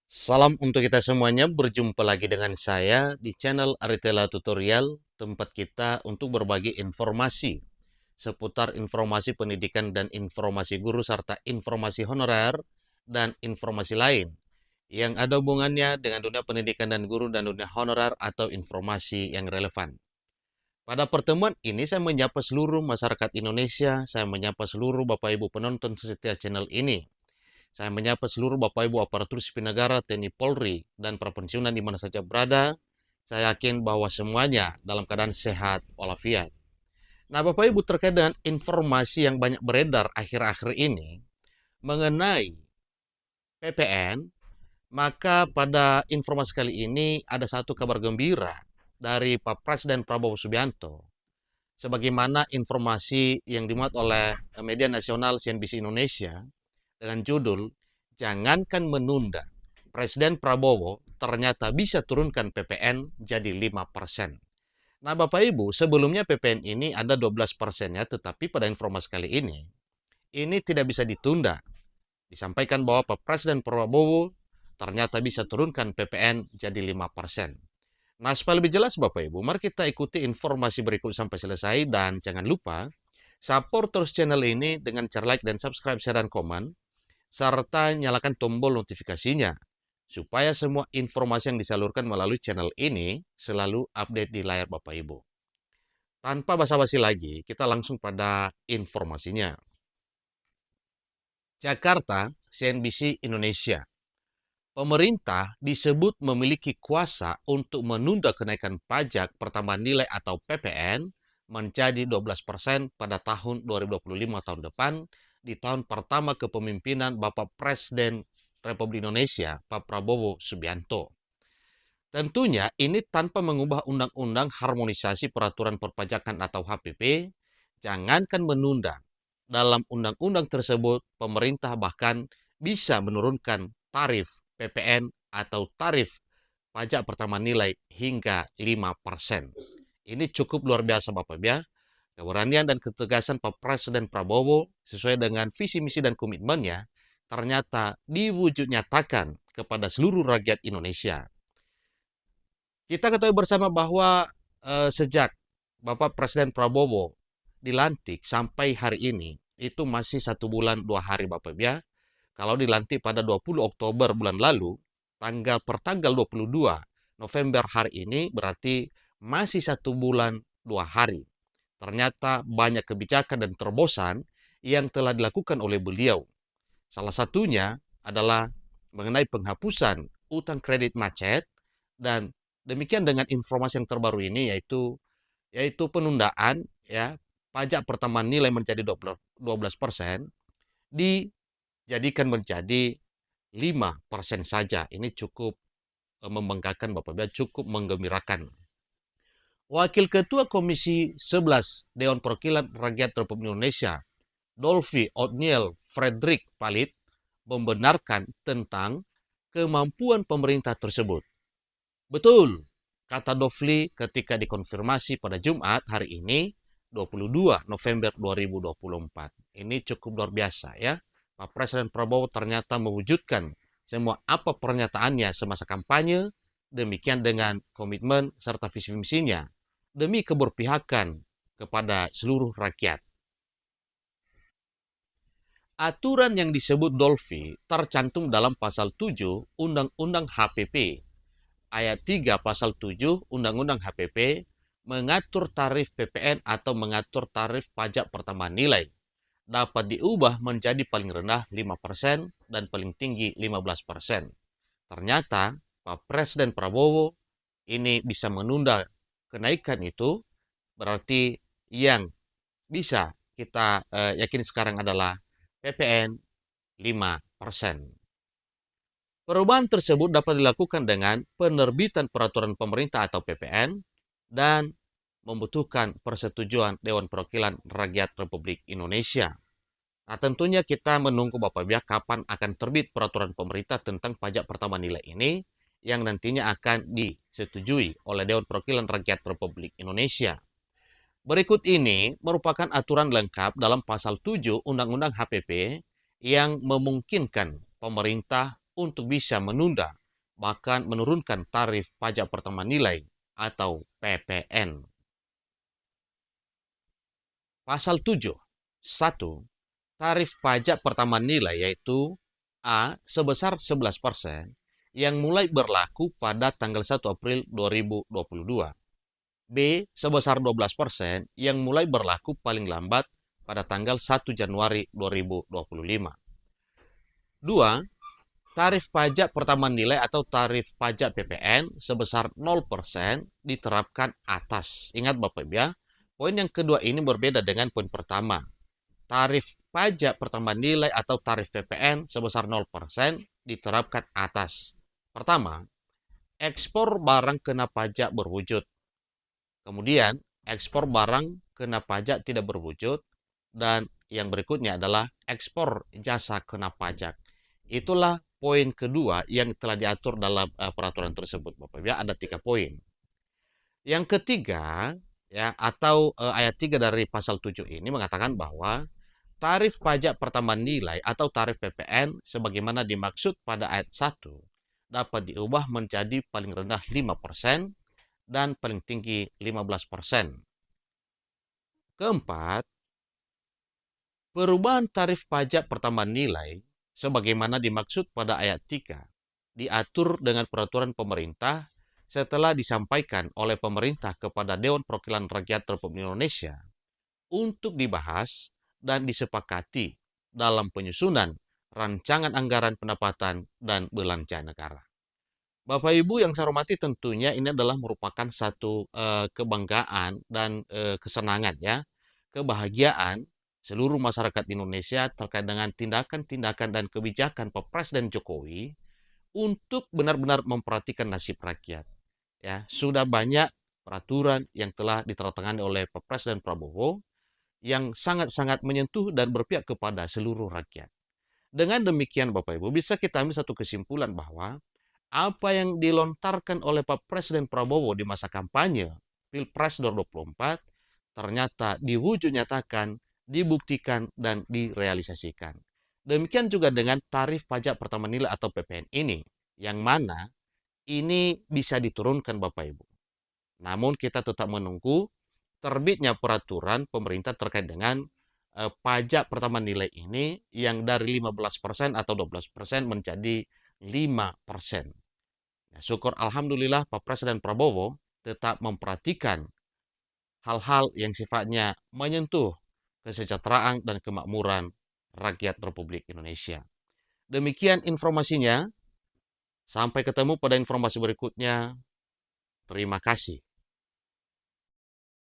Salam untuk kita semuanya, berjumpa lagi dengan saya di channel Aritela Tutorial, tempat kita untuk berbagi informasi seputar informasi pendidikan dan informasi guru serta informasi honorer dan informasi lain yang ada hubungannya dengan dunia pendidikan dan guru dan dunia honorer atau informasi yang relevan. Pada pertemuan ini saya menyapa seluruh masyarakat Indonesia, saya menyapa seluruh Bapak Ibu penonton setia channel ini. Saya menyapa seluruh Bapak Ibu aparatur sipil negara, TNI Polri, dan para pensiunan di mana saja berada. Saya yakin bahwa semuanya dalam keadaan sehat walafiat. Nah, Bapak Ibu, terkait dengan informasi yang banyak beredar akhir-akhir ini mengenai PPN, maka pada informasi kali ini ada satu kabar gembira dari Pak Presiden Prabowo Subianto. Sebagaimana informasi yang dimuat oleh media nasional CNBC Indonesia dengan judul "Jangankan menunda, Presiden Prabowo ternyata bisa turunkan PPN jadi 5%." Nah, Bapak Ibu, sebelumnya PPN ini ada 12%-nya, tetapi pada informasi kali ini tidak bisa ditunda. Disampaikan bahwa Pak Presiden Prabowo ternyata bisa turunkan PPN jadi 5%. Nah, supaya lebih jelas Bapak Ibu, mari kita ikuti informasi berikut sampai selesai dan jangan lupa support terus channel ini dengan cara like dan subscribe, share, dan komen, serta nyalakan tombol notifikasinya supaya semua informasi yang disalurkan melalui channel ini selalu update di layar Bapak Ibu. Tanpa basa-basi lagi, kita langsung pada informasinya. Jakarta, CNBC Indonesia. Pemerintah disebut memiliki kuasa untuk menunda kenaikan pajak pertambahan nilai atau PPN menjadi 12% pada tahun 2025 tahun depan, di tahun pertama kepemimpinan Bapak Presiden Republik Indonesia, Pak Prabowo Subianto. Tentunya ini tanpa mengubah Undang-Undang Harmonisasi Peraturan Perpajakan atau HPP. Jangankan menunda, dalam undang-undang tersebut pemerintah bahkan bisa menurunkan tarif PPN atau tarif pajak pertama nilai hingga 5%. Ini cukup luar biasa Bapak ya. Keberanian dan ketegasan Pak Presiden Prabowo sesuai dengan visi misi dan komitmennya ternyata diwujud nyatakan kepada seluruh rakyat Indonesia. Kita ketahui bersama bahwa sejak Bapak Presiden Prabowo dilantik sampai hari ini itu masih 1 bulan 2 hari Bapak ya. Kalau dilantik pada 20 Oktober bulan lalu, tanggal 22 November hari ini berarti masih 1 bulan 2 hari. Ternyata banyak kebijakan dan terobosan yang telah dilakukan oleh beliau. Salah satunya adalah mengenai penghapusan utang kredit macet, dan demikian dengan informasi yang terbaru ini yaitu penundaan ya pajak pertambahan nilai menjadi 12% dijadikan menjadi 5% saja. Ini cukup membanggakan Bapak Ibu, cukup menggembirakan. Wakil Ketua Komisi 11 Dewan Perwakilan Rakyat Republik Indonesia, Dolphy Othniel Frederick Palit, membenarkan tentang kemampuan pemerintah tersebut. Betul, kata Dolphy ketika dikonfirmasi pada Jumat hari ini, 22 November 2024. Ini cukup luar biasa ya. Pak Presiden Prabowo ternyata mewujudkan semua apa pernyataannya semasa kampanye, demikian dengan komitmen serta visi misinya demi keberpihakan kepada seluruh rakyat. Aturan yang disebut Dolphy tercantum dalam pasal 7 Undang-Undang HPP. Ayat 3 pasal 7 Undang-Undang HPP mengatur tarif PPN atau mengatur tarif pajak pertambahan nilai dapat diubah menjadi paling rendah 5% dan paling tinggi 15%. Ternyata Pak Presiden Prabowo ini bisa menunda kenaikan itu, berarti yang bisa kita yakini sekarang adalah PPN 5%. Perubahan tersebut dapat dilakukan dengan penerbitan peraturan pemerintah atau PPN dan membutuhkan persetujuan Dewan Perwakilan Rakyat Republik Indonesia. Nah, tentunya kita menunggu Bapak Ibu kapan akan terbit peraturan pemerintah tentang pajak pertama nilai ini yang nantinya akan disetujui oleh Dewan Perwakilan Rakyat Republik Indonesia. Berikut ini merupakan aturan lengkap dalam pasal 7 Undang-Undang HPP yang memungkinkan pemerintah untuk bisa menunda bahkan menurunkan tarif pajak pertambahan nilai atau PPN. Pasal 7. 1. Tarif pajak pertambahan nilai yaitu A. Sebesar 11% yang mulai berlaku pada tanggal 1 April 2022. B. Sebesar 12% yang mulai berlaku paling lambat pada tanggal 1 Januari 2025. 2. Tarif pajak pertambahan nilai atau tarif pajak PPN sebesar 0% diterapkan atas. Ingat Bapak Ibu ya, poin yang kedua ini berbeda dengan poin pertama. Tarif pajak pertambahan nilai atau tarif PPN sebesar 0% diterapkan atas. Pertama, ekspor barang kena pajak berwujud. Kemudian, ekspor barang kena pajak tidak berwujud. Dan yang berikutnya adalah ekspor jasa kena pajak. Itulah poin kedua yang telah diatur dalam peraturan tersebut, Bapak Ibu. Ada 3 poin. Yang ketiga, ya, atau ayat 3 dari pasal 7 ini mengatakan bahwa tarif pajak pertambahan nilai atau tarif PPN sebagaimana dimaksud pada ayat 1 dapat diubah menjadi paling rendah 5% dan paling tinggi 15%. Keempat, perubahan tarif pajak pertambahan nilai sebagaimana dimaksud pada ayat 3 diatur dengan peraturan pemerintah setelah disampaikan oleh pemerintah kepada Dewan Perwakilan Rakyat Republik Indonesia untuk dibahas dan disepakati dalam penyusunan rancangan anggaran pendapatan dan belanja negara. Bapak Ibu yang saya hormati, tentunya ini adalah merupakan satu kebanggaan dan kesenangan ya, kebahagiaan seluruh masyarakat Indonesia terkait dengan tindakan-tindakan dan kebijakan Pak Presiden Jokowi untuk benar-benar memperhatikan nasib rakyat. Ya, sudah banyak peraturan yang telah ditandatangani oleh Pak Presiden Prabowo yang sangat-sangat menyentuh dan berpihak kepada seluruh rakyat. Dengan demikian Bapak Ibu, bisa kita ambil satu kesimpulan bahwa apa yang dilontarkan oleh Pak Presiden Prabowo di masa kampanye Pilpres 2024 ternyata diwujud nyatakan, dibuktikan, dan direalisasikan. Demikian juga dengan tarif pajak pertambahan nilai atau PPN ini, yang mana ini bisa diturunkan Bapak Ibu. Namun kita tetap menunggu terbitnya peraturan pemerintah terkait dengan pajak pertambahan nilai ini yang dari 15% atau 12% menjadi 5%. Ya, syukur Alhamdulillah Pak Presiden Prabowo tetap memperhatikan hal-hal yang sifatnya menyentuh kesejahteraan dan kemakmuran rakyat Republik Indonesia. Demikian informasinya. Sampai ketemu pada informasi berikutnya. Terima kasih.